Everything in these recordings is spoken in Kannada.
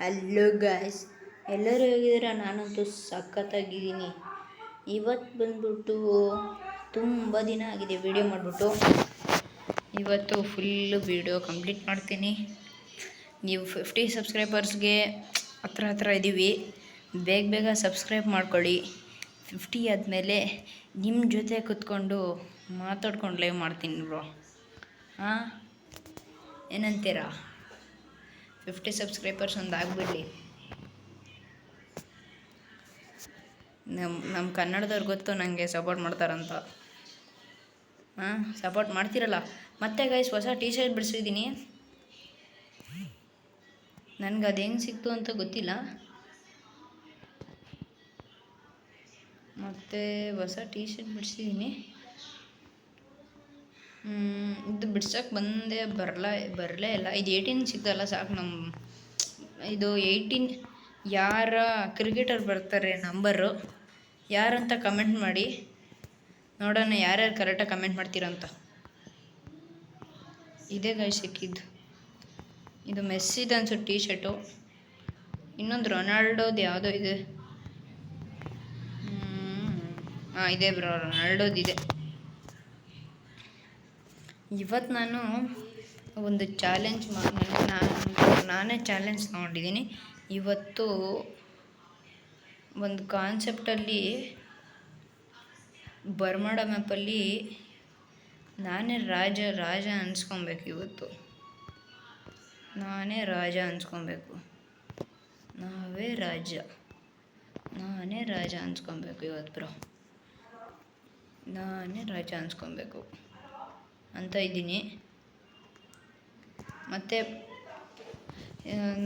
ಹಲೋ ಗಾಯ್ಸ್, ಎಲ್ಲರೂ ಹೇಗಿದ್ದೀರಾ? ನಾನಂತೂ ಸಖತ್ತಾಗಿದ್ದೀನಿ. ಇವತ್ತು ಬಂದ್ಬಿಟ್ಟು ತುಂಬ ದಿನ ಆಗಿದೆ ವಿಡಿಯೋ ಮಾಡಿಬಿಟ್ಟು. ಇವತ್ತು ಫುಲ್ಲು ವಿಡಿಯೋ ಕಂಪ್ಲೀಟ್ ಮಾಡ್ತೀನಿ. ನೀವು 50 ಸಬ್ಸ್ಕ್ರೈಬರ್ಸ್ಗೆ ಹತ್ರ ಇದ್ದೀವಿ. ಬೇಗ ಸಬ್ಸ್ಕ್ರೈಬ್ ಮಾಡ್ಕೊಳ್ಳಿ. 50 ಆದಮೇಲೆ ನಿಮ್ಮ ಜೊತೆ ಕೂತ್ಕೊಂಡು ಮಾತಾಡ್ಕೊಂಡು ಲೈವ್ ಮಾಡ್ತೀನಿ ಬ್ರೋ. ಹಾಂ, ಏನಂತೀರಾ? 50 ಸಬ್ಸ್ಕ್ರೈಬರ್ಸ್ ಒಂದು ಆಗಿಬಿಡಲಿ. ನಮ್ಮ ಕನ್ನಡದವ್ರು ಗೊತ್ತು ನನಗೆ ಸಪೋರ್ಟ್ ಮಾಡ್ತಾರಂತ. ಸಪೋರ್ಟ್ ಮಾಡ್ತಿರಲ್ಲ. ಮತ್ತೆ ಗೈಸ್, ಹೊಸ ಟೀ ಶರ್ಟ್ ಬಿಡಿಸಿದ್ದೀನಿ. ನನಗೆ ಅದು ಹೆಂಗೆ ಸಿಕ್ತು ಅಂತ ಗೊತ್ತಿಲ್ಲ. ಮತ್ತು ಹೊಸ ಟೀ ಶರ್ಟ್ ಬಿಡಿಸಿದ್ದೀನಿ. ಇದು ಬಿಡ್ಸೋಕ್ಕೆ ಬರಲೇ ಇಲ್ಲ. ಇದು 18 ಸಿಗ್ತಲ್ಲ ಸಾಕು. ಇದು 18 ಯಾರ ಕ್ರಿಕೆಟರ್ ಬರ್ತಾರೆ ನಂಬರು ಯಾರಂತ ಕಮೆಂಟ್ ಮಾಡಿ ನೋಡೋಣ, ಯಾರ್ಯಾರು ಕರೆಕ್ಟಾಗಿ ಕಮೆಂಟ್ ಮಾಡ್ತೀರಂತ. ಇದೇ ಗಾಯ ಸಿಕ್ಕಿದ್ದು. ಇದು ಮೆಸ್ಸಿದು ಅನ್ಸುತ್ತೆ ಟೀ ಶರ್ಟು. ಇನ್ನೊಂದು ರೊನಾಲ್ಡೋದು ಯಾವುದೋ ಇದೆ. ಇದೆ ಬ್ರೋ, ರೊನಾಲ್ಡೋದಿದೆ. ಇವತ್ತು ನಾನು ಒಂದು ಚಾಲೆಂಜ್ ನಾನೇ ಚಾಲೆಂಜ್ ತೊಗೊಂಡಿದ್ದೀನಿ. ಇವತ್ತು ಒಂದು ಕಾನ್ಸೆಪ್ಟಲ್ಲಿ ಬರ್ಮಾಡ ಮ್ಯಾಪಲ್ಲಿ ನಾನೇ ರಾಜ ಅನ್ಸ್ಕೊಬೇಕು. ಇವತ್ತು ನಾನೇ ರಾಜ ಅನ್ಸ್ಕೊಬೇಕು. ನಾನೇ ರಾಜ ಅನ್ಸ್ಕೊಬೇಕು ಇವತ್ತು ಬ್ರೋ. ನಾನೇ ರಾಜ ಅನ್ಸ್ಕೊಬೇಕು ಅಂತ ಇದ್ದೀನಿ. ಮತ್ತು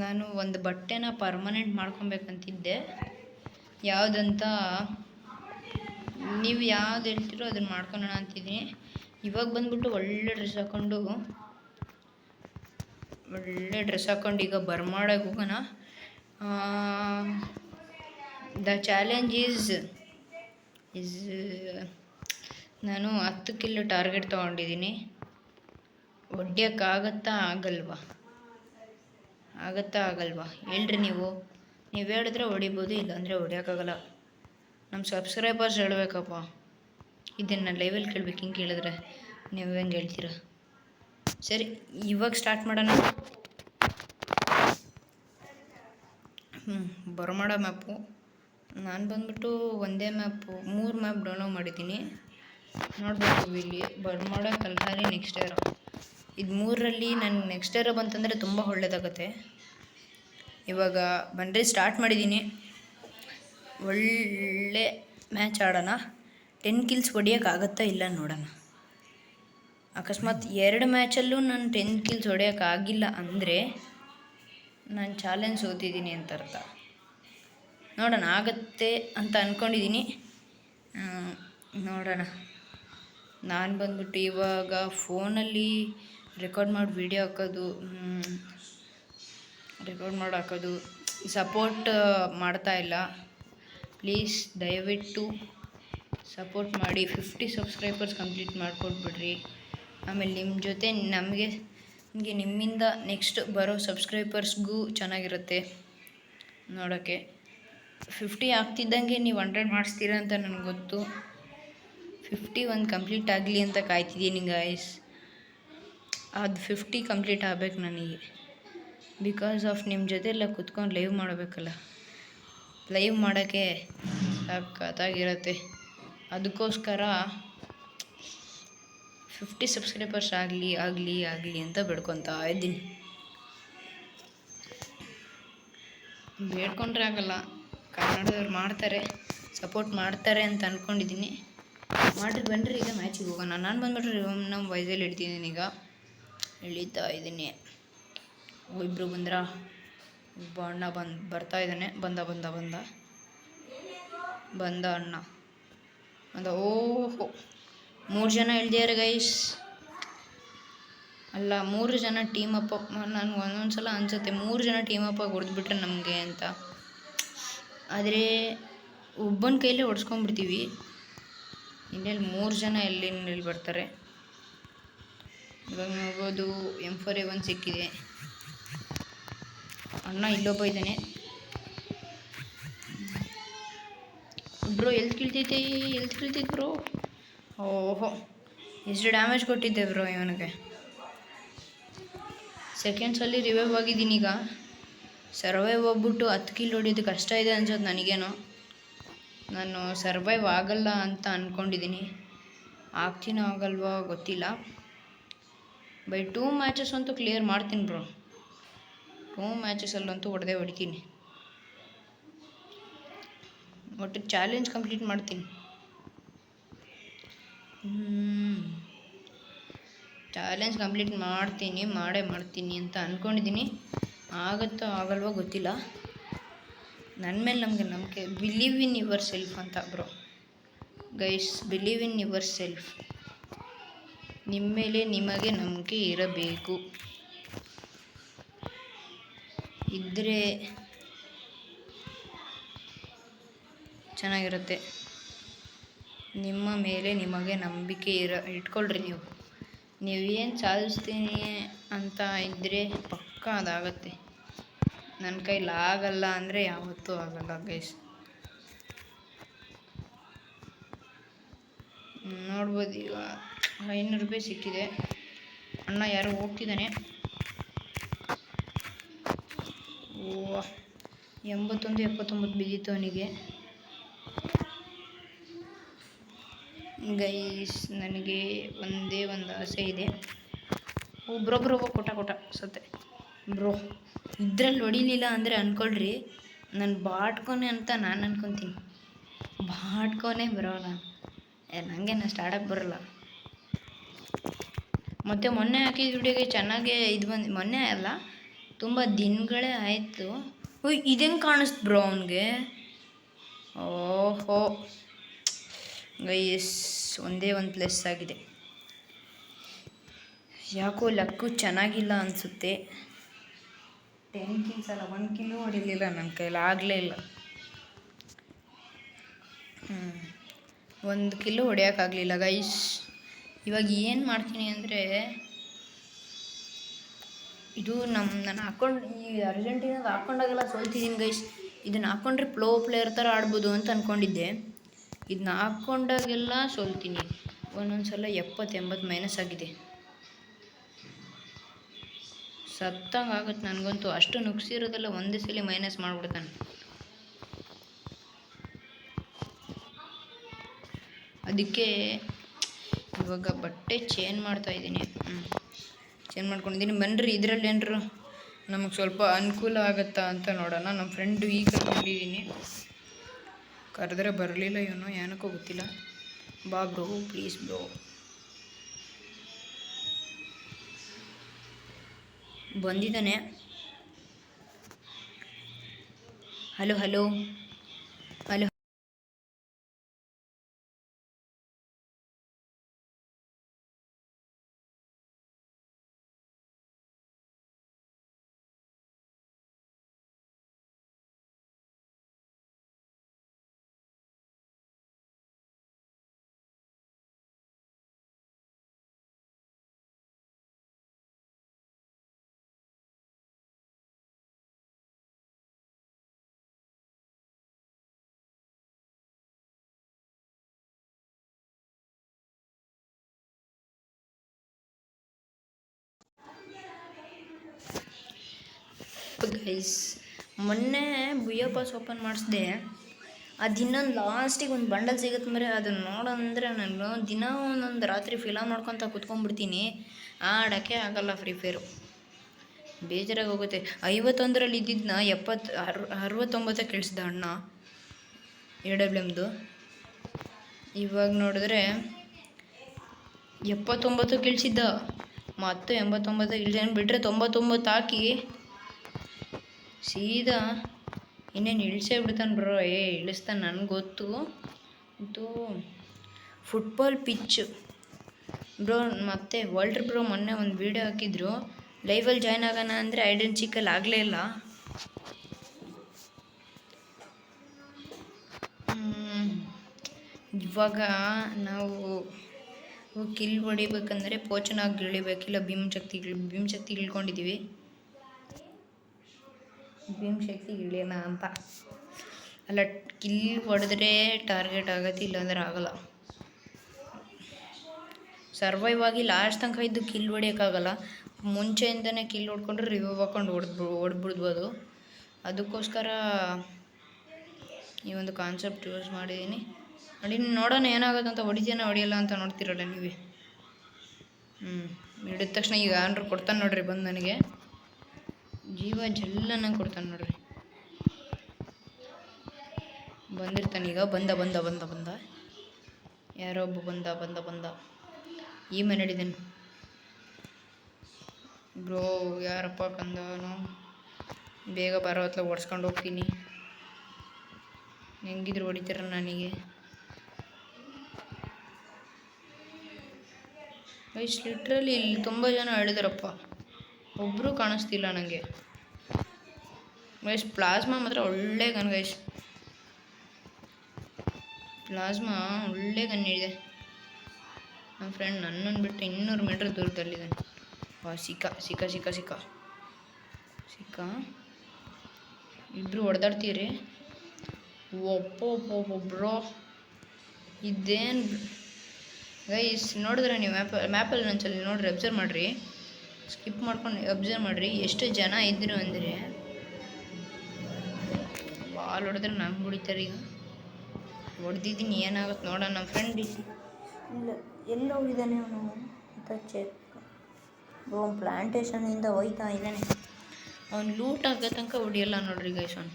ನಾನು ಒಂದು ಬಟ್ಟೆನ ಪರ್ಮನೆಂಟ್ ಮಾಡ್ಕೊಬೇಕಂತಿದ್ದೆ. ಯಾವುದಂತ ನೀವು ಯಾವ್ದು ಹೇಳ್ತೀರೋ ಅದನ್ನು ಮಾಡ್ಕೊಳ್ಳೋಣ ಅಂತಿದ್ದೀನಿ. ಇವಾಗ ಬಂದ್ಬಿಟ್ಟು ಒಳ್ಳೆ ಡ್ರೆಸ್ ಹಾಕ್ಕೊಂಡು ಈಗ ಬರ್ಮಾಡಕ್ಕೆ ಹೋಗೋಣ. ದ ಚಾಲೆಂಜ್ ಈಸ್ ನಾನು 10 ಕಿಲೋ ಟಾರ್ಗೆಟ್ ತೊಗೊಂಡಿದ್ದೀನಿ. ಹೊಡ್ಯೋಕ್ಕಾಗತ್ತಾ ಆಗಲ್ವಾ ಹೇಳ್ರಿ. ನೀವು ಹೇಳಿದ್ರೆ ಹೊಡಿಬೋದು, ಇಲ್ಲಾಂದರೆ ಹೊಡ್ಯೋಕ್ಕಾಗಲ್ಲ. ನಮ್ಮ ಸಬ್ಸ್ಕ್ರೈಬರ್ಸ್ ಹೇಳಬೇಕಪ್ಪ. ಇದನ್ನು ಲೈವಲ್ಲಿ ಕೇಳ್ಬೇಕು. ಹಿಂಗೆ ಕೇಳಿದ್ರೆ ನೀವು ಹೆಂಗೆ ಹೇಳ್ತೀರ? ಸರಿ, ಇವಾಗ ಸ್ಟಾರ್ಟ್ ಮಾಡೋಣ. ಬರ್ಮಾಡ ಮ್ಯಾಪು. ನಾನು ಬಂದ್ಬಿಟ್ಟು ಒಂದೇ ಮ್ಯಾಪು 3 ಮ್ಯಾಪ್ ಡೌನ್ಲೋಡ್ ಮಾಡಿದ್ದೀನಿ. ನೋಡ್ಬೇಕು ಇಲ್ಲಿ ಬರ್ಮಾಡ, ಕಲ್ಹಾರಿ, ನೆಕ್ಸ್ಟ್ ಏರೋ. ಇದು 3ರಲ್ಲಿ ನನಗೆ ನೆಕ್ಸ್ಟ್ ಏರೋ ಬಂತಂದರೆ ತುಂಬ ಒಳ್ಳೆಯದಾಗುತ್ತೆ. ಇವಾಗ ಬನ್ರಿ ಸ್ಟಾರ್ಟ್ ಮಾಡಿದ್ದೀನಿ. ಒಳ್ಳೆ ಮ್ಯಾಚ್ ಆಡೋಣ. 10 ಕಿಲ್ಸ್ ಹೊಡಿಯೋಕ್ಕಾಗತ್ತಾ ಇಲ್ಲ ನೋಡೋಣ. ಅಕಸ್ಮಾತ್ 2 ಮ್ಯಾಚಲ್ಲೂ ನಾನು 10 ಕಿಲ್ಸ್ ಹೊಡೆಯೋಕ್ಕಾಗಿಲ್ಲ ಅಂದರೆ ನಾನು ಚಾಲೆಂಜ್ ಸೋತಿದ್ದೀನಿ ಅಂತ ಅರ್ಥ. ನೋಡೋಣ, ಆಗತ್ತೆ ಅಂತ ಅಂದ್ಕೊಂಡಿದ್ದೀನಿ. ನೋಡೋಣ. ನಾನು ಬಂದ್ಬಿಟ್ಟು ಇವಾಗ ಫೋನಲ್ಲಿ ರೆಕಾರ್ಡ್ ಮಾಡಿ ಹಾಕೋದು ಸಪೋರ್ಟ್ ಮಾಡ್ತಾಯಿಲ್ಲ. ಪ್ಲೀಸ್ ದಯವಿಟ್ಟು ಸಪೋರ್ಟ್ ಮಾಡಿ. 50 ಸಬ್ಸ್ಕ್ರೈಬರ್ಸ್ ಕಂಪ್ಲೀಟ್ ಮಾಡಿಕೊಟ್ಬಿಡ್ರಿ. ಆಮೇಲೆ ನಿಮಗೆ ನಿಮ್ಮಿಂದ ನೆಕ್ಸ್ಟ್ ಬರೋ ಸಬ್ಸ್ಕ್ರೈಬರ್ಸ್ಗೂ ಚೆನ್ನಾಗಿರುತ್ತೆ ನೋಡೋಕ್ಕೆ. 50 ಆಗ್ತಿದ್ದಂಗೆ ನೀವು 100 ಮಾಡಿಸ್ತೀರಾ ಅಂತ ನನಗೆ ಗೊತ್ತು. 50 ಒಂದು ಕಂಪ್ಲೀಟ್ ಆಗಲಿ ಅಂತ ಕಾಯ್ತಿದ್ದೀನಿ ಗಾಯ್ಸ್. ಅದು 50 ಕಂಪ್ಲೀಟ್ ಆಗಬೇಕು ನನಗೆ. ಬಿಕಾಸ್ ಆಫ್ ನಿಮ್ಮ ಜೊತೆ ಎಲ್ಲ ಕುತ್ಕೊಂಡು ಲೈವ್ ಮಾಡಬೇಕಲ್ಲ. ಲೈವ್ ಮಾಡೋಕ್ಕೆ ಸಖತ್ತಾಗಿರುತ್ತೆ. ಅದಕ್ಕೋಸ್ಕರ 50 ಸಬ್ಸ್ಕ್ರೈಬರ್ಸ್ ಆಗಲಿ ಅಂತ ಬೇಡ್ಕೊತಾ ಇದ್ದೀನಿ. ಬೇಡ್ಕೊಂಡ್ರೆ ಆಗಲ್ಲ, ಕನ್ನಡದವ್ರು ಮಾಡ್ತಾರೆ, ಸಪೋರ್ಟ್ ಮಾಡ್ತಾರೆ ಅಂತ ಅಂದ್ಕೊಂಡಿದ್ದೀನಿ. ಬನ್ನಿರಿ ಈಗ ಮ್ಯಾಚಿಗೆ ಹೋಗೋಣ. ನಾನು ಬಂದ್ಬಿಟ್ರೆ ನಮ್ಮ ವಯಸ್ಸಲ್ಲಿ ಇಡ್ತಿದ್ದೀನಿ. ಈಗ ಇಳಿತಾ ಇದ್ದೀನಿ. ಇಬ್ಬರು ಒಬ್ಬ ಅಣ್ಣ ಬರ್ತಾ ಇದ್ದಾನೆ. ಬಂದ ಅಣ್ಣ. ಓಹೋ, 3 ಜನ ಇಳ್ದಿದ್ದಾರೆ ಗೈಸ್. ಅಲ್ಲ, 3 ಜನ ಟೀಮ್ ಅಪ್. ನನಗೆ ಒಂದೊಂದು ಸಲ ಅನಿಸುತ್ತೆ 3 ಜನ ಟೀಮ್ ಅಪ್ ಆಗಿ ಹೊಡೆದ್ಬಿಟ್ರೆ ನಮಗೆ ಅಂತ. ಆದರೆ ಒಬ್ಬನ ಕೈಲೇ ಹೊಡ್ಸ್ಕೊಂಡ್ಬಿಡ್ತೀವಿ. ಇನ್ನೆಲ್ಲಿ 3 ಜನ ಎಲ್ಲಿ ಬರ್ತಾರೆ. ಇವಾಗ ನೋಡ್ಬೋದು M4A1 ಸಿಕ್ಕಿದೆ. ಅಣ್ಣ ಇಲ್ಲೊಬ್ಬ ಇದ್ದಾನೆ ಬ್ರೋ. Health ಕೀಳ್ತೈತೆ bro. ಓಹೋ, ಎಷ್ಟು ಡ್ಯಾಮೇಜ್ ಕೊಟ್ಟಿದ್ದೆ ಬ್ರೋ ಇವನಿಗೆ. ಸೆಕೆಂಡ್ಸಲ್ಲಿ ರಿವೈವ್ ಆಗಿದ್ದೀನಿ. ಈಗ ಸರ್ವೈವ್ ಹೋಗ್ಬಿಟ್ಟು 10 ಕಿಲ್ ಹೊಡಿಯೋದು ಕಷ್ಟ ಇದೆ ಅನ್ಸೋದು ನನಗೇನೋ. ನಾನು ಸರ್ವೈವ್ ಆಗಲ್ಲ ಅಂತ ಅಂದ್ಕೊಂಡಿದ್ದೀನಿ. ಆಗ್ತೀನೋ ಆಗಲ್ವೋ ಗೊತ್ತಿಲ್ಲ. ಬೈ 2 ಮ್ಯಾಚಸ್ ಅಂತೂ ಕ್ಲಿಯರ್ ಮಾಡ್ತೀನಿ ಬ್ರೋ. 2 ಮ್ಯಾಚಸಲ್ಲಂತೂ ಹೊಡಿತೀನಿ. ಒಟ್ಟು ಚಾಲೆಂಜ್ ಕಂಪ್ಲೀಟ್ ಮಾಡ್ತೀನಿ. ಚಾಲೆಂಜ್ ಕಂಪ್ಲೀಟ್ ಮಾಡೇ ಮಾಡ್ತೀನಿ ಅಂತ ಅಂದ್ಕೊಂಡಿದ್ದೀನಿ. ಆಗುತ್ತೋ ಆಗಲ್ವೋ ಗೊತ್ತಿಲ್ಲ. ನನ್ನ ಮೇಲೆ ನಮಗೆ ನಂಬಿಕೆ. ಬಿಲೀವ್ ಇನ್ ಯುವರ್ ಸೆಲ್ಫ್ ಅಂತ bro. Guys, believe in your self. ನಿಮ್ಮ ಮೇಲೆ ನಿಮಗೆ ನಂಬಿಕೆ ಇರಬೇಕು. ಇದ್ದರೆ ಚೆನ್ನಾಗಿರುತ್ತೆ. ನಿಮ್ಮ ಮೇಲೆ ನಿಮಗೆ ನಂಬಿಕೆ ಇಟ್ಕೊಳ್ರಿ. ನೀವೇನು ಸಾಧಿಸ್ತೀನಿ ಅಂತ ಇದ್ದರೆ ಪಕ್ಕ ಅದಾಗತ್ತೆ. ನನ್ನ ಕೈಲಾಗಲ್ಲ ಅಂದರೆ ಯಾವತ್ತೂ ಆಗಲ್ಲ ಗೈಸ್. ನೋಡ್ಬೋದು. ಈಗ 500 ರೂಪಾಯಿ ಸಿಕ್ಕಿದೆ. ಅಣ್ಣ ಯಾರೋ ಹೋಗ್ತಿದ್ದಾನೆ. ಓ, 81 79 ಬಿದ್ದಿತ್ತು ಅವನಿಗೆ. ಗೈಸ್, ನನಗೆ ಒಂದೇ ಒಂದು ಆಸೆ ಇದೆ. ಬ್ರೋ ಕೊಟ್ಟ ಸತ್ತೆ ಬ್ರೋ. ಇದ್ರಲ್ಲಿ ಹೊಡಿಲಿಲ್ಲ ಅಂದರೆ ಅಂದ್ಕೊಳ್ರಿ ನಾನು ಬಾಟ್ಕೊನೆ ಅಂತ ನಾನು ಅನ್ಕೊತೀನಿ. ಬಾಟ್ಕೊನೆ ಬ್ರೋ ನಾನು. ನನಗೇನು ಸ್ಟಾರ್ಟಪ್ ಬರೋಲ್ಲ. ಮತ್ತು ಮೊನ್ನೆ ಹಾಕಿದ ವಿಡಿಯೋಗೆ ಚೆನ್ನಾಗೇ ಇದು ಮೊನ್ನೆ ಅಲ್ಲ, ತುಂಬ ದಿನಗಳೇ ಆಯಿತು. ಇದೆಂಗೆ ಕಾಣಿಸ್ತು ಬ್ರೋ ಅವನಿಗೆ. ಓಹೋ ಗೈಸ್, ಒಂದೇ ಒಂದು ಪ್ಲಸ್ ಆಗಿದೆ. ಯಾಕೋ ಲಕ್ಕು ಚೆನ್ನಾಗಿಲ್ಲ ಅನಿಸುತ್ತೆ. 10 ಕಿಲ್ಸ್ ಅಲ್ಲ, 1 ಕಿಲ್ಲೂ ಹೊಡಿಲಿಲ್ಲ ನನ್ನ ಕೈಲಿ. ಆಗಲೇ ಇಲ್ಲ. 1 ಕಿಲ್ಲೂ ಹೊಡೆಯೋಕ್ಕಾಗಲಿಲ್ಲ ಗೈಸ್. ಇವಾಗ ಏನು ಮಾಡ್ತೀನಿ ಅಂದರೆ, ಇದು ನಾನು ಹಾಕ್ಕೊಂಡು ಈ ಅರ್ಜೆಂಟೀನಾದ ಹಾಕ್ಕೊಂಡಾಗೆಲ್ಲ ಸೋಲ್ತಿದ್ದೀನಿ ಗೈಸ್. ಇದನ್ನು ಹಾಕ್ಕೊಂಡ್ರೆ ಪ್ಲೇಯರ್ ಥರ ಆಡ್ಬೋದು ಅಂತ ಅಂದ್ಕೊಂಡಿದ್ದೆ. ಇದನ್ನ ಹಾಕ್ಕೊಂಡಾಗೆಲ್ಲ ಸೋಲ್ತೀನಿ. ಒಂದೊಂದು ಸಲ 70-80 ಮೈನಸ್ ಆಗಿದೆ. ಸತ್ತಂಗೆ ಆಗುತ್ತೆ ನನಗಂತೂ. ಅಷ್ಟು ನುಗ್ಸಿರೋದೆಲ್ಲ ಒಂದೇ ಸಲ ಮೈನಸ್ ಮಾಡಿಬಿಡ್ತಾನೆ. ಅದಕ್ಕೆ ಇವಾಗ ಬಟ್ಟೆ ಚೇಂಜ್ ಮಾಡ್ತಾಯಿದ್ದೀನಿ. ಚೇಂಜ್ ಮಾಡ್ಕೊಂಡಿದ್ದೀನಿ. ಬನ್ನಿರಿ, ಇದರಲ್ಲಿ ಏನ್ರು ನಮಗೆ ಸ್ವಲ್ಪ ಅನುಕೂಲ ಆಗುತ್ತಾ ಅಂತ ನೋಡೋಣ. ನಮ್ಮ ಫ್ರೆಂಡು ಈಗ ಕರ್ಕೊಂಡಿದ್ದೀನಿ. ಕರೆದ್ರೆ ಬರಲಿಲ್ಲ ಇವನು, ಏನಕ್ಕೋ ಗೊತ್ತಿಲ್ಲ. ಬಾ ಬ್ರೋ, ಪ್ಲೀಸ್ ಬ್ರೋ. ಬಂದಿದ್ದಾನೆ. Hello hello hello. ಗೈಸ್, ಮೊನ್ನೆ ಬುಯ್ಯೋ ಪಾಸ್ ಓಪನ್ ಮಾಡಿಸ್ದೆ. ಅದು ಇನ್ನೊಂದು ಲಾಸ್ಟಿಗೆ ಒಂದು ಬಂಡಲ್ ಸಿಗುತ್ತೆ ಮರೆ. ಅದನ್ನು ನೋಡಂದರೆ ನಾನು ದಿನ ಒಂದೊಂದು ರಾತ್ರಿ ಫಿಲಮ್ ಮಾಡ್ಕೊತ ಕೂತ್ಕೊಂಡ್ಬಿಡ್ತೀನಿ. ಆಡೋಕ್ಕೆ ಆಗಲ್ಲ ಫ್ರೀ ಫೈರು. ಬೇಜಾರಾಗಿ ಹೋಗುತ್ತೆ. 51ರಲ್ಲಿ ಇದ್ದಿದ್ದನ್ನ 69ಕ್ಕೆ ಇಳಿಸ್ದ ಅಣ್ಣ AWMದು. ಇವಾಗ ನೋಡಿದ್ರೆ 79ಕ್ಕೆ ಇಳಿಸಿದ್ದ, ಮತ್ತು 89ಕ್ಕೆ ಇಳಿಸಿ ಬಿಟ್ಟರೆ 99 ಹಾಕಿ ಸೀದಾ ಇನ್ನೇನು ಇಳಿಸೇ ಬಿಡ್ತಾನೆ ಬ್ರೋ. ಇಳಿಸ್ತಾನೆ ನನಗೆ ಗೊತ್ತು. ಇದು ಫುಟ್ಬಾಲ್ ಪಿಚ್ ಬ್ರೋ. ಮತ್ತು ವಾಲ್ಟರ್ ಬ್ರೋ ಮೊನ್ನೆ ಒಂದು ವೀಡಿಯೋ ಹಾಕಿದ್ರು. ಲೈವಲ್ಲಿ ಜಾಯ್ನ್ ಆಗೋಣ ಅಂದರೆ ಐಡೆಂಟ್ ಚಿಕ್ಕಲ್ಲಿ ಆಗಲೇ ಇಲ್ಲ. ಇವಾಗ ನಾವು ಕಿಲ್ ಹೊಡಿಬೇಕಂದ್ರೆ ಪೋಚನಾಗಿ ಇಳಿಬೇಕಿಲ್ಲ. ಭೀಮ್ ಶಕ್ತಿ ಇಳ್ಕೊಂಡಿದ್ದೀವಿ. ಭೀಮಶಕ್ತಿಗೆ ಇಳಿಯೋಣ ಅಂತ. ಅಲ್ಲ, ಕಿಲ್ ಹೊಡೆದ್ರೆ ಟಾರ್ಗೆಟ್ ಆಗತ್ತೆ, ಇಲ್ಲಾಂದ್ರೆ ಆಗಲ್ಲ. ಸರ್ವೈವ್ ಆಗಿ ಲಾಸ್ಟ್ ತನಕ ಇದ್ದು ಕಿಲ್ ಹೊಡಿಯೋಕ್ಕಾಗಲ್ಲ. ಮುಂಚೆಯಿಂದನೇ ಕಿಲ್ ಹೊಡ್ಕೊಂಡ್ರೆ ರಿವೈವ್ ಹಾಕೊಂಡು ಹೊಡೆದ್ಬಿಡ್ಬೋದು. ಅದಕ್ಕೋಸ್ಕರ ಈ ಒಂದು ಕಾನ್ಸೆಪ್ಟ್ ಯೂಸ್ ಮಾಡಿದ್ದೀನಿ. ನೋಡಿ, ನೋಡೋಣ ಏನಾಗುತ್ತೆ ಅಂತ. ಹೊಡಿಯಲ್ಲ ಅಂತ ನೋಡ್ತಿರಲ್ಲ ನೀವೇ. ಹಿಡಿದ ತಕ್ಷಣ ಈಗ ಏನಾರು ಕೊಡ್ತಾನೆ ನೋಡ್ರಿ, ಬಂದು ನನಗೆ ಜೀವ ಜಲ್ಲನ ಕೊಡ್ತಾನೆ ನೋಡ್ರಿ. ಬಂದಿರ್ತಾನೆ ಈಗ. ಬಂದ ಯಾರೋ ಒಬ್ಬ ಬಂದ. ಈ ಮನೆ ಹಿಡಿದೇನು ಬ್ರೋ. ಯಾರಪ್ಪ ಕಂದನು? ಬೇಗ ಬರೋ ಹೊತ್ಲ ಓಡಿಸ್ಕೊಂಡು ಹೋಗ್ತೀನಿ. ಹೆಂಗಿದ್ರು ಹೊಡಿತೀರ ನನಗೆ. ಗೈಸ್ ಲಿಟ್ರಲಿ ಇಲ್ಲಿ ತುಂಬ ಜನ ಹೇಳಿದಾರಪ್ಪ, ಒಬ್ಬರು ಕಾಣಿಸ್ತಿಲ್ಲ ನನಗೆ. ಗೈಸ್ ಪ್ಲಾಸ್ಮಾ ಮಾತ್ರ ಒಳ್ಳೆ ಗನ್ ಗೈಸ್. ಪ್ಲಾಸ್ಮಾ ಒಳ್ಳೆ ಗನ್ ಇದೆ. ನಮ್ಮ ಫ್ರೆಂಡ್ ನನ್ನನ್ನು ಬಿಟ್ಟು 200 ಮೀಟ್ರ್ ದೂರದಲ್ಲಿದ್ದಾನೆ. ಸಿಕ್ಕ ಇಬ್ಬರು ಹೊಡೆದಾಡ್ತೀರಿ. ಒಬ್ಬೊಬ್ಬೊಬ್ಬೊಬ್ರೋ ಇದೇನು ಗೈಸ್. ನೋಡಿದ್ರೆ ನೀವು ಮ್ಯಾಪಲ್ಲಿ ಒಂದ್ಸಲ ನೋಡ್ರಿ, ಅಬ್ಸರ್ವ್ ಮಾಡಿರಿ, ಸ್ಕಿಪ್ ಮಾಡ್ಕೊಂಡು ಅಬ್ಸರ್ವ್ ಮಾಡಿರಿ. ಎಷ್ಟು ಜನ ಇದ್ರು ಅಂದರೆ ಬಾಲ್ ಹೊಡೆದ್ರೆ ನಂಗೆ ಹೊಡಿತಾರೆ. ಈಗ ಹೊಡೆದಿದ್ದೀನಿ, ಏನಾಗುತ್ತೆ ನೋಡೋಣ. ನಮ್ಮ ಫ್ರೆಂಡ್ ಇಲ್ಲ ಎಲ್ಲೋಗಿದ್ದಾನೆ ಅವನು ಅಂತ ಚೆಕ್. ಪ್ಲಾಂಟೇಶನಿಂದ ಹೋಯ್ತಾ ಇದ್ದಾನೆ. ಅವ್ನು ಲೂಟ್ ಆಗೋ ತನಕ ಹೊಡಿಯಲ್ಲ ನೋಡ್ರಿ ಗೈಸ್ ಅವ್ನು.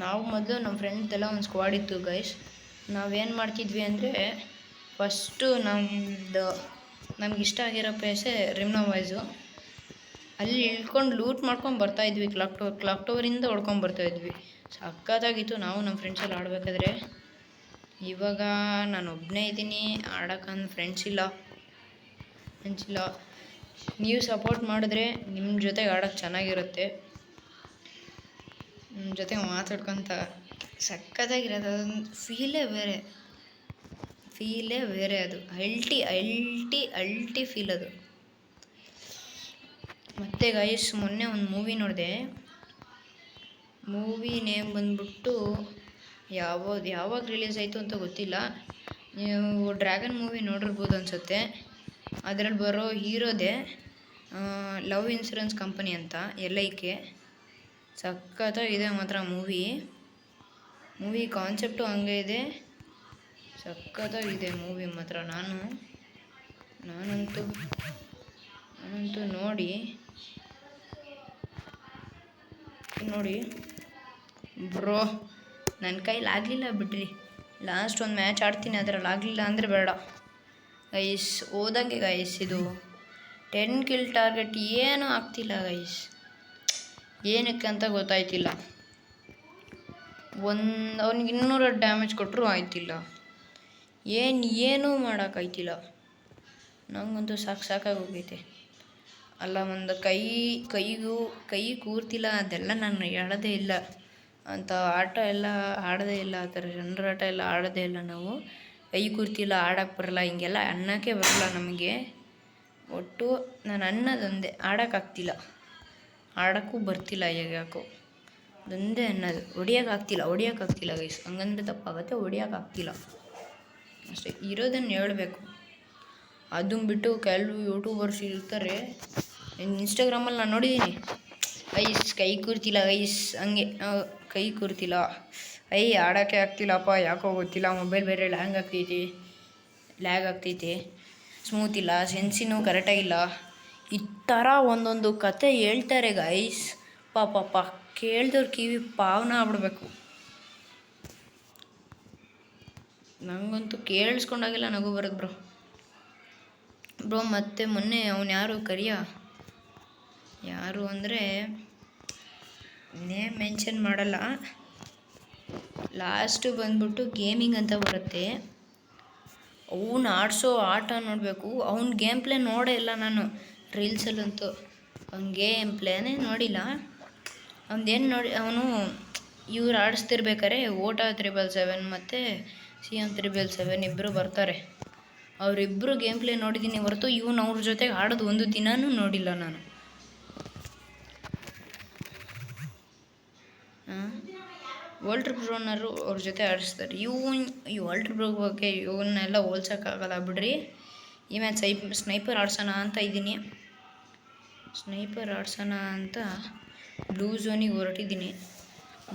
ನಾವು ಮೊದಲು ನಮ್ಮ ಫ್ರೆಂಡ್ದೆಲ್ಲ ಒಂದು ಸ್ಕ್ವಾಡ್ ಇತ್ತು ಗೈಸ್. ನಾವೇನು ಮಾಡ್ತಿದ್ವಿ ಅಂದರೆ, ಫಸ್ಟು ನಮ್ಗೆ ಇಷ್ಟ ಆಗಿರೋ ಪ್ಲೇಸೇ ರಿಮ್ನೋವೈಸು. ಅಲ್ಲಿ ಇಳ್ಕೊಂಡು ಲೂಟ್ ಮಾಡ್ಕೊಂಡು ಬರ್ತಾಯಿದ್ವಿ. ಕ್ಲಾಕ್ ಟವರಿಂದ ಹೊಡ್ಕೊಂಡು ಬರ್ತಾಯಿದ್ವಿ. ಸಖತ್ತಾಗಿತ್ತು. ನಾವು ನಮ್ಮ ಫ್ರೆಂಡ್ಸೆಲ್ಲ ಆಡಬೇಕಾದ್ರೆ. ಇವಾಗ ನಾನು ಒಬ್ಬನೇ ಇದ್ದೀನಿ, ಆಡೋಕ್ಕಂದು ಫ್ರೆಂಡ್ಸ್ ಇಲ್ಲ. ನೀವು ಸಪೋರ್ಟ್ ಮಾಡಿದ್ರೆ ನಿಮ್ಮ ಜೊತೆಗೆ ಆಡೋಕ್ಕೆ ಚೆನ್ನಾಗಿರುತ್ತೆ. ನಿಮ್ಮ ಜೊತೆ ಮಾತಾಡ್ಕೊತ ಸಖತ್ತಾಗಿರೋದು. ಅದೊಂದು ಫೀಲೇ ಬೇರೆ. ಅದು ಅಲ್ಟಿ ಫೀಲ್ ಅದು. ಮತ್ತು ಗೈಸ್, ಮೊನ್ನೆ ಒಂದು ಮೂವಿ ನೋಡಿದೆ. ಮೂವಿ ನೇಮ್ ಬಂದ್ಬಿಟ್ಟು ಯಾವಾಗ ರಿಲೀಸ್ ಆಯಿತು ಅಂತ ಗೊತ್ತಿಲ್ಲ. ನೀವು ಡ್ರ್ಯಾಗನ್ ಮೂವಿ ನೋಡಿರ್ಬೋದು ಅನಿಸುತ್ತೆ. ಅದರಲ್ಲಿ ಬರೋ ಹೀರೋದೇ ಲವ್ ಇನ್ಶೂರೆನ್ಸ್ ಕಂಪನಿ ಅಂತ, LIK. ಸಖತ್ತಾಗಿದೆ ಮಾತ್ರ ಮೂವಿ ಕಾನ್ಸೆಪ್ಟು ಹಂಗೆ ಇದೆ. ಸಖತ್ತಾಗಿದೆ ಮೂವಿ ಮಾತ್ರ. ನಾನಂತೂ ನೋಡಿ ಬ್ರೋ, ನನ್ನ ಕೈಲಿ ಆಗಲಿಲ್ಲ ಬಿಡ್ರಿ. ಲಾಸ್ಟ್ ಒಂದು ಮ್ಯಾಚ್ ಆಡ್ತೀನಿ, ಅದರಲ್ಲಿ ಆಗಲಿಲ್ಲ ಅಂದರೆ ಬೇಡ ಗೈಸ್. ಹೋದಂಗೆ ಗೈಸ್. ಇದು 10 ಕಿಲ್ ಟಾರ್ಗೆಟ್ ಏನೂ ಆಗ್ತಿಲ್ಲ ಗೈಸ್. ಏನಕ್ಕೆ ಅಂತ ಗೊತ್ತಾಯ್ತಿಲ್ಲ. ಅವ್ನಿಗೆ 200 ಡ್ಯಾಮೇಜ್ ಕೊಟ್ಟರು ಆಯ್ತಿಲ್ಲ. ಏನೂ ಮಾಡೋಕ್ಕಾಯ್ತಿಲ್ಲ. ನಂಗಂತೂ ಸಾಕಾಗಿ ಹೋಗೈತೆ. ಅಲ್ಲ, ಒಂದು ಕೈ ಕೂರ್ತಿಲ್ಲ. ಅದೆಲ್ಲ ನಾನು ಹೇಳೋದೇ ಇಲ್ಲ. ಅಂಥ ಆಟ ಎಲ್ಲ ಆಡೋದೇ ಇಲ್ಲ. ಆ ಥರ ಜನರ ಆಟ ಎಲ್ಲ ಆಡೋದೇ ಇಲ್ಲ ನಾವು. ಕೈ ಕೂರ್ತಿಲ್ಲ, ಆಡೋಕ್ಕೆ ಬರಲ್ಲ, ಹಿಂಗೆಲ್ಲ ಅನ್ನೋಕ್ಕೆ ಬರಲ್ಲ ನಮಗೆ. ಒಟ್ಟು ನಾನು ಅನ್ನೋದೊಂದೇ, ಆಡೋಕ್ಕಾಗ್ತಿಲ್ಲ, ಆಡೋಕ್ಕೂ ಬರ್ತಿಲ್ಲ. ಯಾಕೋ ಅದೊಂದೇ ಅನ್ನೋದು. ಹೊಡಿಯೋಕ್ಕಾಗ್ತಿಲ್ಲ ಗೈಸ್. ಹಂಗಂದ್ರೆ ತಪ್ಪಾಗುತ್ತೆ. ಹೊಡಿಯೋಕ್ಕಾಗ್ತಿಲ್ಲ ಅಷ್ಟೇ. ಇರೋದನ್ನು ಹೇಳಬೇಕು. ಅದನ್ನು ಬಿಟ್ಟು ಕೆಲವು ಯೂಟ್ಯೂಬರ್ಸ್ ಇರ್ತಾರೆ, ಇನ್ಸ್ಟಾಗ್ರಾಮಲ್ಲಿ ನಾನು ನೋಡಿದ್ದೀನಿ. ಕೈ ಕೂರ್ತಿಲ್ಲ ಗೈಸ್, ಹಂಗೆ ಕೈ ಕೂರ್ತಿಲ್ಲ, ಆಡೋಕ್ಕೆ ಆಗ್ತಿಲ್ಲಪ್ಪ, ಯಾಕೋ ಗೊತ್ತಿಲ್ಲ, ಮೊಬೈಲ್ ಬೇರೆ ಲ್ಯಾಗ್ ಆಗ್ತೈತೆ, ಸ್ಮೂತ್ ಇಲ್ಲ, ಸೆನ್ಸಿನೂ ಕರೆಕ್ಟಾಗಿಲ್ಲ, ಈ ಥರ ಒಂದೊಂದು ಕತೆ ಹೇಳ್ತಾರೆ ಗೈಸ್. ಪಾಪ ಕೇಳ್ದವ್ರು ಕಿವಿ ಪಾವನ ಆಗ್ಬಿಡ್ಬೇಕು. ನನಗಂತೂ ಕೇಳಿಸ್ಕೊಂಡಾಗೆಲ್ಲ ನಗು ಬರೋದು ಬ್ರೋ. ಮತ್ತು ಮೊನ್ನೆ ಅವನು ಯಾರು ಅಂದರೆ ನೇಮ್ ಮೆನ್ಷನ್ ಮಾಡಲ್ಲ. ಲಾಸ್ಟು ಬಂದ್ಬಿಟ್ಟು ಗೇಮಿಂಗ್ ಅಂತ ಬರುತ್ತೆ. ಅವನು ಆಡಿಸೋ ಆಟ ನೋಡಬೇಕು. ಅವ್ನ ಗೇಮ್ ಪ್ಲೇ ನೋಡೇ ಇಲ್ಲ ನಾನು ರೀಲ್ಸಲ್ಲಂತೂ. ಅವ್ನ ಗೇಮ್ ಪ್ಲೇನೇ ನೋಡಿಲ್ಲ. ಅವನು ಇವ್ರು ಆಡಿಸ್ತಿರ್ಬೇಕಾರೆ ಓಟಾ 777 ಮತ್ತು CM 777 ಇಬ್ಬರು ಬರ್ತಾರೆ. ಅವರಿಬ್ಬರು ಗೇಮ್ ಪ್ಲೇ ನೋಡಿದ್ದೀನಿ ಹೊರತು ಅವ್ರ ಜೊತೆಗೆ ಆಡೋದು ಒಂದು ದಿನವೂ ನೋಡಿಲ್ಲ ನಾನು. ವೋಲ್ಟರ್ ಬ್ರೋನರು ಅವ್ರ ಜೊತೆ ಆಡಿಸ್ತಾರೆ. ಈ ವೋಲ್ಟರ್ ಬ್ರೋ ಬಗ್ಗೆ ಇವನ್ನೆಲ್ಲ ಹೋಲ್ಸೋಕ್ಕಾಗಲ್ಲ ಬಿಡ್ರಿ. ಈ ಮ್ಯಾಚ್ ಸ್ನೈಪರ್ ಆಡ್ಸೋಣ ಅಂತ ಇದ್ದೀನಿ. ಸ್ನೈಪರ್ ಆಡ್ಸೋಣ ಅಂತ ಬ್ಲೂ ಝೋನಿಗೆ ಹೊರಟಿದ್ದೀನಿ.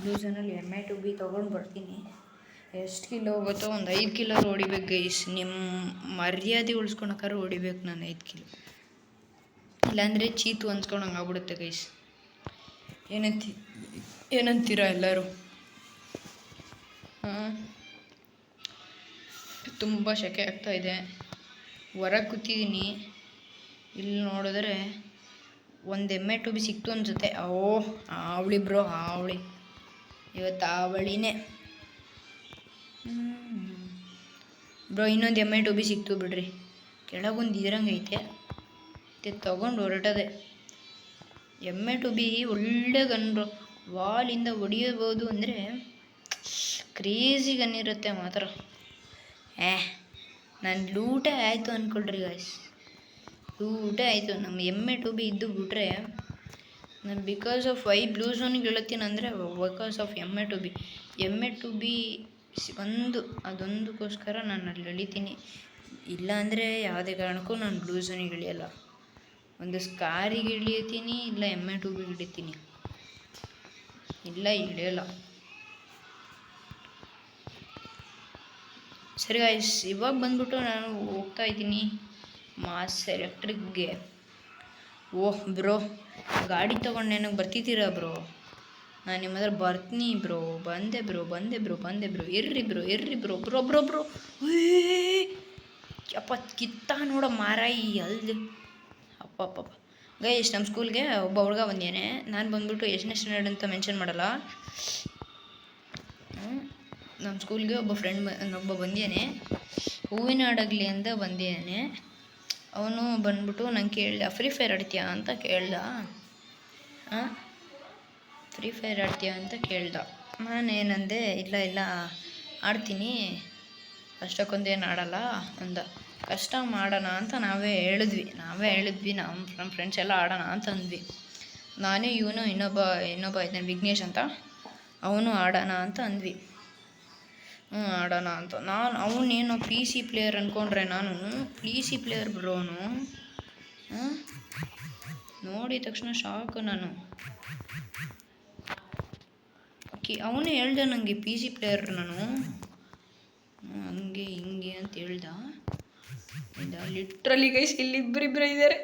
ಬ್ಲೂ ಝೋನಲ್ಲಿ MI2B ತೊಗೊಂಡು ಬರ್ತೀನಿ. ಎಷ್ಟು ಕಿಲೋ ಹೋಗುತ್ತೋ ಒಂದು 5 ಕಿಲೋ ಹೊಡಿಬೇಕು ಗೈಸ್. ನಿಮ್ಮ ಮರ್ಯಾದೆ ಉಳಿಸ್ಕೊಳಕ್ಕಾರು ಹೊಡಿಬೇಕು ನಾನು 5 ಕಿಲೋ. ಇಲ್ಲಾಂದರೆ ಚೀತು ಅನ್ಸ್ಕೊಳಂಗೆ ಆಗ್ಬಿಡುತ್ತೆ ಗೈಸ್. ಏನಂತೀರಾ ಎಲ್ಲರೂ? ತುಂಬ ಸೆಕೆ ಆಗ್ತಾಯಿದೆ. ಹೊರಗೆ ಕೂತಿದ್ದೀನಿ. ಇಲ್ಲಿ ನೋಡಿದ್ರೆ ಒಂದು MI2B ಸಿಕ್ತು ಅನ್ಸುತ್ತೆ. ಆವಳಿ ಬ್ರೋ, ಆವಳಿ ಇವತ್ತು ಆವಳಿನೇ ಬ್ರೋ. ಇನ್ನೊಂದು MI2B ಸಿಕ್ತು ಬಿಡ್ರಿ. ಕೆಳಗೊಂದು ಇದ್ರಂಗೈತೆ, ತೊಗೊಂಡು ಹೊರಟದೆ. MI2B ಒಳ್ಳೆ ಗನ್ ಬ್ರೋ. ವಾಲಿಂದ ಹೊಡಿಯಬೋದು ಅಂದರೆ ಕ್ರೇಜಿ ಗನ್ ಇರುತ್ತೆ ಮಾತ್ರ. ನಾನು ಲೂಟೇ ಆಯಿತು ಅಂದ್ಕೊಳ್ರಿ ಗಾಯ್ಸ್, ಲೂಟೇ ಆಯಿತು. ನಮ್ಮ MI2B ಇದ್ದು ಬಿಟ್ರೆ ನಾನು ಬಿಕಾಸ್ ಆಫ್ ವೈ ಬ್ಲೂ ಝೋನಿಗೆ ಹೇಳುತ್ತೀನಿ ಅಂದರೆ ಬಿಕಾಸ್ ಆಫ್ MI2B ಅದೊಂದಕ್ಕೋಸ್ಕರ ನಾನು ಅಲ್ಲಿ ಎಳಿತೀನಿ. ಇಲ್ಲಾಂದರೆ ಯಾವುದೇ ಕಾರಣಕ್ಕೂ ನಾನು ಬ್ಲೂ ಝೋನಿಗೆ ಇಳಿಯಲ್ಲ. ಒಂದು ಸ್ಕಾರಿಗೆ ಇಳಿಯತೀನಿ, ಇಲ್ಲ MI2B ಇಳಿತೀನಿ, ಇಲ್ಲ ಇಳಿಯಲ್ಲ. ಸರಿ ಗಾಯ್ಸ್, ಇವಾಗ ಬಂದ್ಬಿಟ್ಟು ನಾನು ಹೋಗ್ತಾ ಇದ್ದೀನಿ ಮಾಸ್ ಎಲೆಕ್ಟ್ರಿಕ್ಗೆ. ಓಹ್ ಬ್ರೋ, ಗಾಡಿ ತೊಗೊಂಡು ನನಗೆ ಬರ್ತಿದ್ದೀರಾ ಬ್ರೋ? ನಾನು ನಿಮ್ಮ ಹತ್ರ ಬರ್ತೀನಿ ಬ್ರೋ. ಬಂದೆ ಬ್ರೋ. ಇರ್ರಿ ಬ್ರೋ. ಬ್ರೋ ಅಪ್ಪ ಕಿತ್ತ ನೋಡ ಮಾರಾಯಿ ಅಲ್ದು. ಅಪ್ಪ ಗೈಸ್, ನಮ್ಮ ಸ್ಕೂಲ್ಗೆ ಒಬ್ಬ ಹುಡುಗ ಬಂದೇನೆ. ನಾನು ಬಂದ್ಬಿಟ್ಟು ಎಷ್ಟನೇ ಸ್ಟ್ಯಾಂಡರ್ಡ್ ಅಂತ ಮೆನ್ಷನ್ ಮಾಡಲ್ಲ. ನಮ್ಮ ಸ್ಕೂಲ್ಗೆ ಒಬ್ಬ ಬಂದೇನೆ, ಹೂವಿನ ಹಡಗಲಿ ಅಂತ ಬಂದೇನೆ. ಅವನು ಬಂದ್ಬಿಟ್ಟು ನಂಗೆ ಕೇಳ್ದ, ಫ್ರೀ ಫೈರ್ ಆಡ್ತೀಯಾ ಅಂತ ಕೇಳ್ದ. ಫ್ರೀ ಫೈರ್ ಆಡ್ತೀಯಾ ಅಂತ ಕೇಳ್ದ. ನಾನೇನಂದೆ, ಇಲ್ಲ ಆಡ್ತೀನಿ, ಅಷ್ಟಕ್ಕೊಂದೇನು ಆಡಲ್ಲ ಅಂದ. ಕಷ್ಟ ಮಾಡೋಣ ಅಂತ ನಾವೇ ಹೇಳಿದ್ವಿ. ನಮ್ಮ ಫ್ರೆಂಡ್ಸ್ ಎಲ್ಲ ಆಡೋಣ ಅಂತ ಅಂದ್ವಿ. ನಾನು ಇವನು ಇನ್ನೊಬ್ಬ ಇದ್ದಾನೆ ವಿಘ್ನೇಶ್ ಅಂತ, ಅವನು ಆಡೋಣ ಅಂತ ಅಂದ್ವಿ. ಆಡೋಣ ಅಂತ ಅವನೇನೋ PC ಪ್ಲೇಯರ್ ಅಂದ್ಕೊಂಡ್ರೆ ನಾನು PC ಪ್ಲೇಯರ್ ಬ್ರೋನು. ನೋಡಿದ ತಕ್ಷಣ ಶಾಕು ನಾನು. ಅವನೇ ಹೇಳ್ದ ನನಗೆ PC ಪ್ಲೇಯರ್ ನಾನು, ಹಂಗೆ ಹಿಂಗೆ ಅಂತ ಹೇಳ್ದ. ಲಿಟ್ರಲಿ ಗೈಸ್, ಇಲ್ಲಿ ಇಬ್ಬರಿಬ್ಬರು ಇದ್ದಾರೆ.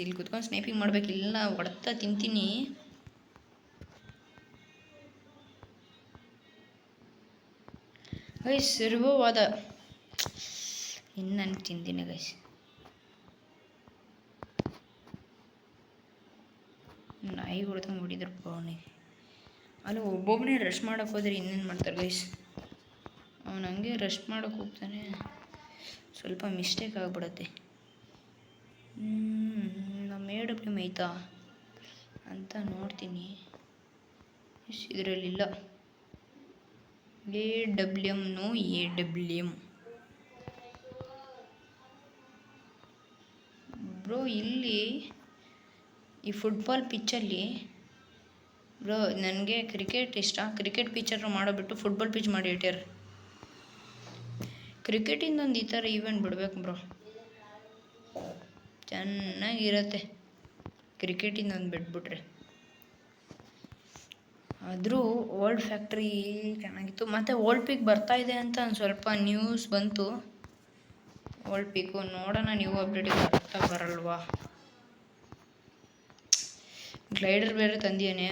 ಇಲ್ಲಿ ಕುತ್ಕೊಂಡು ಸ್ನೈಪಿಂಗ್ ಮಾಡಬೇಕಿಲ್ಲ, ಹೊಡ್ತಾ ತಿಂತೀನಿ. ಗೈಸ್ ಸರ್ವವಾದ ಇನ್ನು ನನಗೆ ತಿಂತೀನಿ ಗೈಸ್. ನಾಯಿ ಹೊಡೆದಂಗೆ ಹೊಡಿದ್ರಪ್ಪ ಅವನಿಗೆ. ಅಲ್ಲಿ ಒಬ್ಬೊಬ್ಬನೇ ರಶ್ ಮಾಡೋಕ್ಕೆ ಹೋದ್ರೆ ಇನ್ನೇನು ಮಾಡ್ತಾರೆ ಗೈಸ್. ಅವನು ಹಂಗೆ ರಶ್ ಮಾಡೋಕ್ಕೆ ಹೋಗ್ತಾನೆ, ಸ್ವಲ್ಪ ಮಿಸ್ಟೇಕ್ ಆಗಿಬಿಡತ್ತೆ. ನಮ್ಮ AWM ಐತಾ ಅಂತ ನೋಡ್ತೀನಿ. ಇದರಲ್ಲಿಲ್ಲ AWM, ನೋ AWM ಬ್ರೋ. ಇಲ್ಲಿ ಈ ಫುಟ್ಬಾಲ್ ಪಿಚ್ಚಲ್ಲಿ ಬ್ರೋ ನನಗೆ ಕ್ರಿಕೆಟ್ ಇಷ್ಟ. ಕ್ರಿಕೆಟ್ ಪಿಚ್ಚರು ಮಾಡೋಬಿಟ್ಟು ಫುಟ್ಬಾಲ್ ಪಿಚ್ ಮಾಡಿ ಇಟ್ಟಾರ. ಕ್ರಿಕೆಟಿಂದೊಂದು ಈ ಥರ ಈವೆಂಟ್ ಬಿಡ್ಬೇಕು ಬ್ರೋ, ಚೆನ್ನಾಗಿರುತ್ತೆ. ಕ್ರಿಕೆಟಿಂದೊಂದು ಬಿಟ್ಬಿಟ್ರೆ. ಆದರೂ ಓಲ್ಡ್ ಫ್ಯಾಕ್ಟ್ರಿ ಚೆನ್ನಾಗಿತ್ತು. ಮತ್ತು ಓಲ್ಡ್ ಪಿಕ್ ಬರ್ತಾಯಿದೆ ಅಂತ ಒಂದು ಸ್ವಲ್ಪ ನ್ಯೂಸ್ ಬಂತು. ಓಲ್ಡ್ ಪಿಕ್ಕು ನೋಡೋಣ, ನೀವು ಅಪ್ಡೇಟಿಗೆ ಬರ್ತಾ ಬರಲ್ವಾ. ಗ್ಲೈಡರ್ ಬೇರೆ ತಂದಿದ್ದೇನೆ.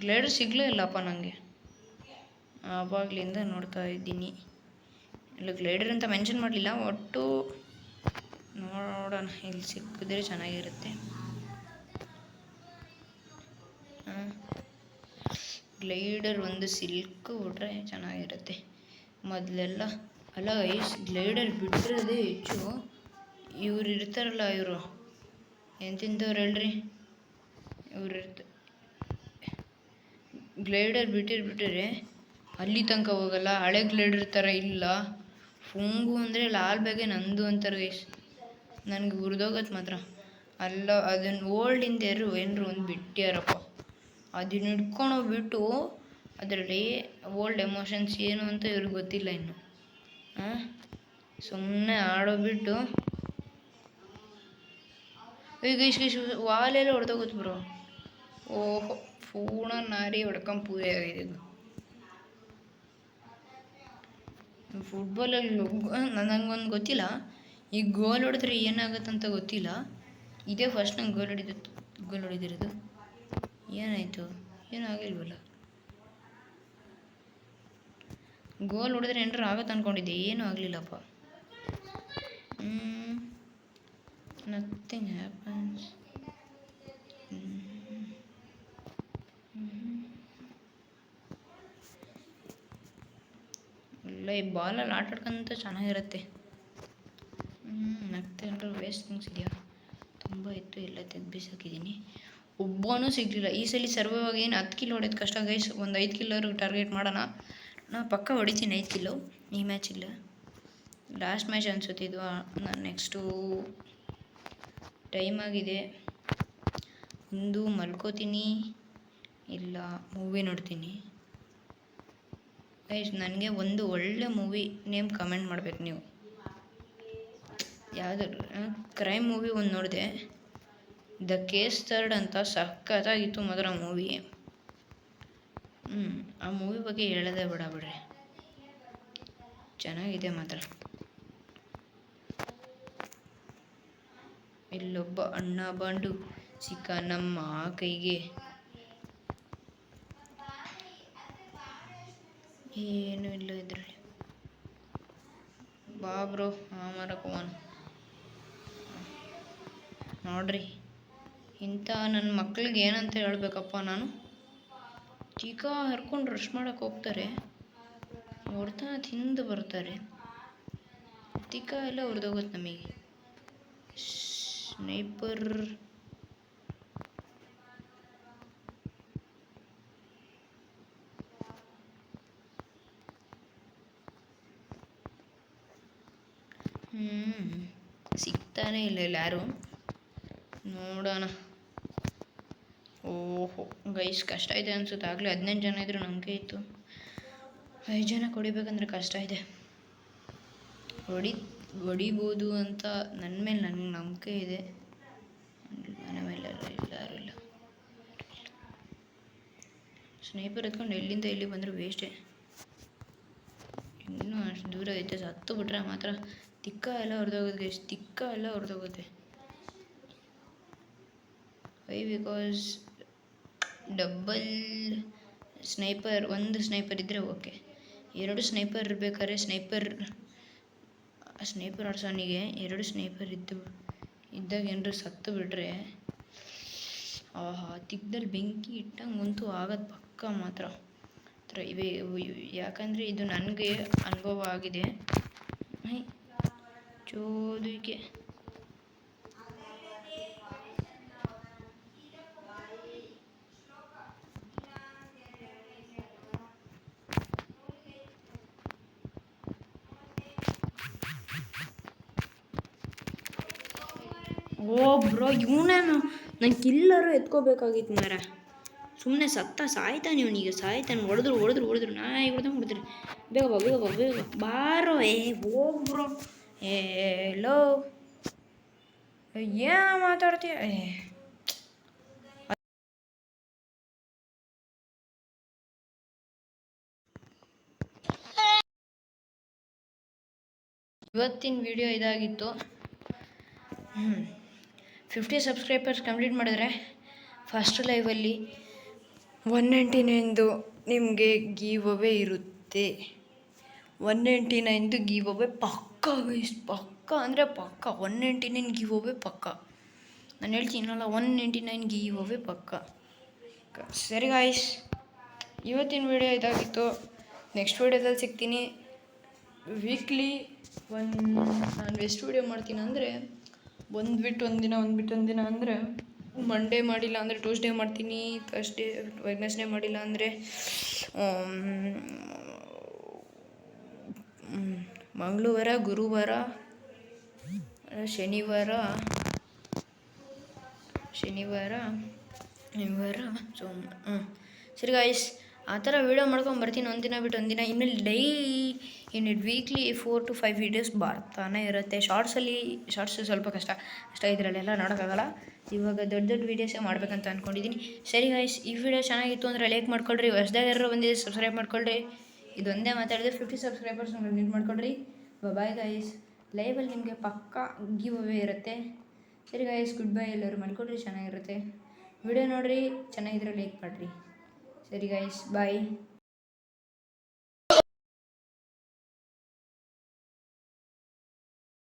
ಗ್ಲೈಡರ್ ಸಿಗಲೇ ಇಲ್ಲಪ್ಪ ನನಗೆ, ಆವಾಗಲಿಂದ ನೋಡ್ತಾ ಇದ್ದೀನಿ. ಇಲ್ಲ ಗ್ಲೈಡರ್ ಅಂತ ಮೆನ್ಷನ್ ಮಾಡಲಿಲ್ಲ. ಒಟ್ಟು ನೋಡೋಣ, ಇಲ್ಲಿ ಸಿಕ್ಕಿದ್ರೆ ಚೆನ್ನಾಗಿರುತ್ತೆ. ಗ್ಲೈಡರ್ ಒಂದು ಸಿಲ್ಕ್ ಬಿಟ್ರೆ ಚೆನ್ನಾಗಿರುತ್ತೆ. ಮೊದಲೆಲ್ಲ ಅಲ್ಲ ಐಸ್ ಗ್ಲೈಡರ್ ಬಿಟ್ಟಿರೋದೇ ಹೆಚ್ಚು. ಇವ್ರು ಇರ್ತಾರಲ್ಲ, ಇವರು ಎಂತಿಂಥವ್ರು ಹೇಳ್ರಿ, ಗ್ಲೈಡರ್ ಬಿಟ್ಟಿರೆ ಅಲ್ಲಿ ತನಕ ಹೋಗಲ್ಲ. ಹಳೆ ಗ್ಲೈಡರ್ ಥರ ಇಲ್ಲ. ಫುಂಗು ಅಂದರೆ ಲಾಲ್ ಬ್ಯಾಗೆ ನಂದು ಅಂತಾರೆ ಗೈಸ್. ನನಗೆ ಹುರಿದೋಗತ್ತೆ ಮಾತ್ರ. ಅಲ್ಲ ಅದನ್ನು ಓಲ್ಡಿಂದ ಏನರು ಒಂದು ಬಿಟ್ಟ್ಯಾರಪ್ಪ. ಅದನ್ನ ಹಿಡ್ಕೊಂಡೋಗ್ಬಿಟ್ಟು ಅದರಲ್ಲಿ ಓಲ್ಡ್ ಎಮೋಷನ್ಸ್ ಏನು ಅಂತ ಇವ್ರಿಗೆ ಗೊತ್ತಿಲ್ಲ ಇನ್ನು. ಸುಮ್ಮನೆ ಆಡೋಗ್ಬಿಟ್ಟು ಈಗ ಇಷ್ಟು ವಾಲೆಲ್ಲ ಹೊಡೆದೋಗುತ್ತೆ ಬ್ರೋ. ಓಹೋ, ಪೂರ್ಣ ನಾರಿ ಹೊಡ್ಕೊಂಡು ಪೂಜೆ ಆಗಿದೆ ಇದು. ಫುಟ್ಬಾಲಲ್ಲಿ ನನಗೊಂದು ಗೊತ್ತಿಲ್ಲ, ಈಗ ಗೋಲ್ ಹೊಡೆದ್ರೆ ಏನಾಗುತ್ತಂತ ಗೊತ್ತಿಲ್ಲ. ಇದೇ ಫಸ್ಟ್ ನಂಗೆ ಗೋಲ್ ಹೊಡೆದಿರೋದು. ಏನಾಯಿತು? ಏನೂ ಆಗಿಲ್ವಲ್ಲ. ಗೋಲ್ ಹೊಡೆದ್ರೆ ಏನಾರು ಆಗುತ್ತೆ ಅಂದ್ಕೊಂಡಿದ್ದೆ, ಏನೂ ಆಗಲಿಲ್ಲಪ್ಪ. Nothing happens. ಇಲ್ಲ, ಈ ಬಾಲಲ್ಲಿ ಆಟಾಡ್ಕೊಂತ ಚೆನ್ನಾಗಿರುತ್ತೆ. ಮತ್ತೆ ಏನಾರು ವೇಸ್ಟ್ ಥಿಂಗ್ಸ್ ಇದೆಯಾ? ತುಂಬ ಇತ್ತು, ಎಲ್ಲ ತೆಗೆದು ಬಿಸಾಕಿದ್ದೀನಿ. ಒಬ್ಬನೂ ಸಿಗಲಿಲ್ಲ ಈ ಸಲ. ಸರ್ವೈವ್ ಏನು 10 ಕಿಲೋ ಹೊಡೆಯೋದು ಕಷ್ಟ ಗೈಸ್. ಒಂದು 5 ಕಿಲೋರು ಟಾರ್ಗೆಟ್ ಮಾಡೋಣ. ನಾನು ಪಕ್ಕ ಹೊಡಿತೀನಿ 5 ಕಿಲೋ ಈ ಮ್ಯಾಚ್. ಇಲ್ಲ, ಲಾಸ್ಟ್ ಮ್ಯಾಚ್ ಅನಿಸುತ್ತೆ ಇದು. ನಾನು ನೆಕ್ಸ್ಟು ಟೈಮ್ ಆಗಿದೆ. ಒಂದು ಮಲ್ಕೋತೀನಿ, ಇಲ್ಲ ಮೂವಿ ನೋಡ್ತೀನಿ ಗೈಸ್. ನನಗೆ ಒಂದು ಒಳ್ಳೆ ಮೂವಿ ನೇಮ್ ಕಮೆಂಟ್ ಮಾಡಬೇಕು ನೀವು. ಯಾವುದಾದ್ರು ಕ್ರೈಮ್ ಮೂವಿ ಒಂದು ನೋಡಿದೆ, ದ ಕೇಸ್ ಥರ್ಡ್ ಅಂತ. ಸಖತ್ತಾಗಿತ್ತು ಮಾತ್ರ ಮೂವಿ. ಆ ಮೂವಿ ಬಗ್ಗೆ ಹೇಳೋದೇ ಬಿಡ್ರಿ, ಚೆನ್ನಾಗಿದೆ ಮಾತ್ರ. ಇಲ್ಲೊಬ್ಬ ಅಣ್ಣ ಬಂಡು ಸಿಕ್ಕ ನಮ್ಮ ಕೈಗೆ. ಏನೂ ಇಲ್ಲ ಇದರಲ್ಲಿ. ಬಾಬ್ರು ಮರಕೋವನ್ ನೋಡ್ರಿ. ಇಂಥ ನನ್ನ ಮಕ್ಳಿಗೆ ಏನಂತ ಹೇಳ್ಬೇಕಪ್ಪ ನಾನು. ಚಿಕ್ಕ ಹರ್ಕೊಂಡು ರಶ್ ಮಾಡೋಕ್ಕೆ ಹೋಗ್ತಾರೆ, ಹೊಡ್ತಾ ತಿಂದು ಬರ್ತಾರೆ. ತಿಕ್ಕ ಎಲ್ಲ ಹೊಡೆದೋಗುತ್ತೆ ನಮಗೆ. ಸ್ನೈಪರ್ ಸಿಗ್ತಾನೆ ಇಲ್ಲ ಯಾರು. ನೋಡೋಣ. ಓಹೋ ಗೈಸ್, ಕಷ್ಟ ಇದೆ ಅನ್ಸುತ್ತೆ. ಆಗಲೇ 15 ಜನ ಇದ್ರು, ನಂಬಿಕೆ ಇತ್ತು. 5 ಜನ ಹೊಡಿಬೇಕಂದ್ರೆ ಕಷ್ಟ ಇದೆ. ಹೊಡಿಬೋದು ಅಂತ ನನ್ನ ಮೇಲೆ ನನಗೆ ನಂಬಿಕೆ ಇದೆ. ಮನೆ ಮೇಲೆ ಯಾರು ಇಲ್ಲ. ಸ್ನೈಪರ್ ಎತ್ಕೊಂಡು ಎಲ್ಲಿಂದ ಎಲ್ಲಿ ಬಂದರೂ ವೇಸ್ಟೇ. ಇನ್ನೂ ಅಷ್ಟು ದೂರ ಐತೆ. ಸತ್ತು ಬಿಟ್ರೆ ಮಾತ್ರ ತಿಕ್ಕ ಎಲ್ಲ ಹೊಡೆದೋಗುತ್ತೆ ಗೈಸ್. ತಿಕ್ಕ ಎಲ್ಲ ಹೊಡೆದೋಗುತ್ತೆ. ವೈ? ಬಿಕಾಸ್ ಡಬಲ್ ಸ್ನೈಪರ್, ಒಂದು ಸ್ನೈಪರ್ ಇದ್ದರೆ ಓಕೆ. 2 ಸ್ನೈಪರ್ ಇರಬೇಕಾದ್ರೆ ಸ್ನೈಪರ್ ಆಡ್ಸೋನಿಗೆ 2 ಸ್ನೈಪರ್ ಇದ್ದಾಗ ಏನಾರು ಸತ್ತು ಬಿಟ್ರೆ ತಿಕ್ಕದಲ್ಲಿ ಬೆಂಕಿ ಇಟ್ಟಂಗಂತೂ ಆಗೋದು ಪಕ್ಕ ಮಾತ್ರ. ಯಾಕಂದರೆ ಇದು ನನಗೆ ಅನುಭವ ಆಗಿದೆ. ಚೋದಿಕೆ ಓ ಬ್ರೋ, ಇವನೇನು ನಂಗೆ ಕಿಲ್ಲರು ಎತ್ಕೋಬೇಕಾಗಿತ್ತು ಮಾರ. ಸುಮ್ಮನೆ ಸಾಯ್ತಾನೆ ಇವನಿಗೆ. ಸಾಯ್ತಾನೆ. ಹೊಡೆದ್ರು ನಾಯಿ ಹೊಡೆದ್ರಿ. ಬೇಗ ಬಾರೋ. ಹೋಗ್ ಬ್ರೋ. ಲೋ, ಏನು ಮಾತಾಡ್ತೀಯ? ಇವತ್ತಿನ ವಿಡಿಯೋ ಇದಾಗಿತ್ತು. 50 ಸಬ್ಸ್ಕ್ರೈಬರ್ಸ್ ಕಂಪ್ಲೀಟ್ ಮಾಡಿದ್ರೆ ಫಸ್ಟ್ ಲೈವಲ್ಲಿ 199ದು ನಿಮಗೆ ಗಿವ್ ಅವೇ ಇರುತ್ತೆ. 199ದು ಗಿವ್ ಅವೇ ಪಕ್ಕ ಗೈಸ್. ಪಕ್ಕ ಅಂದರೆ ಪಕ್ಕ. 199 ಗಿವ್ ಅವೇ ಪಕ್ಕ. ನಾನು ಹೇಳ್ತೀನಲ್ಲ, 199 ಗಿವ್ ಅವೇ ಪಕ್ಕ. ಸರಿ ಗಾಯ್ಸ್, ಇವತ್ತಿನ ವಿಡಿಯೋ ಇದಾಗಿತ್ತು. ನೆಕ್ಸ್ಟ್ ವಿಡಿಯೋದಲ್ಲಿ ಸಿಗ್ತೀನಿ. ವೀಕ್ಲಿ ನಾನು ಎಷ್ಟು ವಿಡಿಯೋ ಮಾಡ್ತೀನಿ ಅಂದರೆ, ಒಂದು ಬಿಟ್ಟು ಒಂದಿನ ಅಂದರೆ ಮಂಡೇ ಮಾಡಿಲ್ಲ ಅಂದರೆ ಟ್ಯೂಸ್ಡೇ ಮಾಡ್ತೀನಿ. ಥರ್ಸ್ಡೇ ವೆಡ್ನೆಸ್ಡೇ ಮಾಡಿಲ್ಲ ಅಂದರೆ ಮಂಗಳವಾರ, ಗುರುವಾರ, ಶನಿವಾರ ಇವರ ಸೊ ಸರಿ ಗಾಯ್ಸ್, ಆ ಥರ ವೀಡಿಯೋ ಮಾಡ್ಕೊಂಡು ಬರ್ತೀನಿ ಒಂದಿನ ಬಿಟ್ಟು ಒಂದಿನ. ಇನ್ನು ಇನ್ನು ವೀಕ್ಲಿ 4 to 5 ವೀಡಿಯೋಸ್ ಬರ್ತಾನೆ ಇರುತ್ತೆ. ಶಾರ್ಟ್ಸ್ ಸ್ವಲ್ಪ ಕಷ್ಟ ಇದರಲ್ಲೆಲ್ಲ ನೋಡೋಕ್ಕಾಗಲ್ಲ. ಇವಾಗ ದೊಡ್ಡ ವೀಡಿಯೋಸೇ ಮಾಡಬೇಕಂತ ಅಂದ್ಕೊಂಡಿದ್ದೀನಿ. ಸರಿ ಗಾಯ್ಸ್, ಈ ವಿಡಿಯೋ ಚೆನ್ನಾಗಿತ್ತು ಅಂದರೆ ಲೈಕ್ ಮಾಡ್ಕೊಳ್ರಿ. ಹೊಸದಾಗಿ ಯಾರು ಬಂದಿದೆ ಸಬ್ಸ್ಕ್ರೈಬ್ ಮಾಡ್ಕೊಳ್ರಿ. ಇದೊಂದೇ ಮಾತಾಡಿದ್ರೆ 50 ಸಬ್ಸ್ಕ್ರೈಬರ್ಸ್ ಮೀಟ್ ಮಾಡ್ಕೊಳ್ರಿ. Bye guys. ಲೈವಲ್ಲಿ ನಿಮಗೆ ಪಕ್ಕಾ ಗಿವ್ ಅವೇ ಇರುತ್ತೆ. ಸರಿ ಗಾಯ್ಸ್, ಗುಡ್ ಬೈ. ಎಲ್ಲರೂ ಮಾಡ್ಕೊಳ್ರಿ, ಚೆನ್ನಾಗಿರುತ್ತೆ. ವಿಡಿಯೋ ನೋಡಿರಿ, ಚೆನ್ನಾಗಿದ್ರೆ ಲೈಕ್ ಮಾಡಿರಿ. ಸರಿ ಗಾಯ್ಸ್, ಬಾಯ್.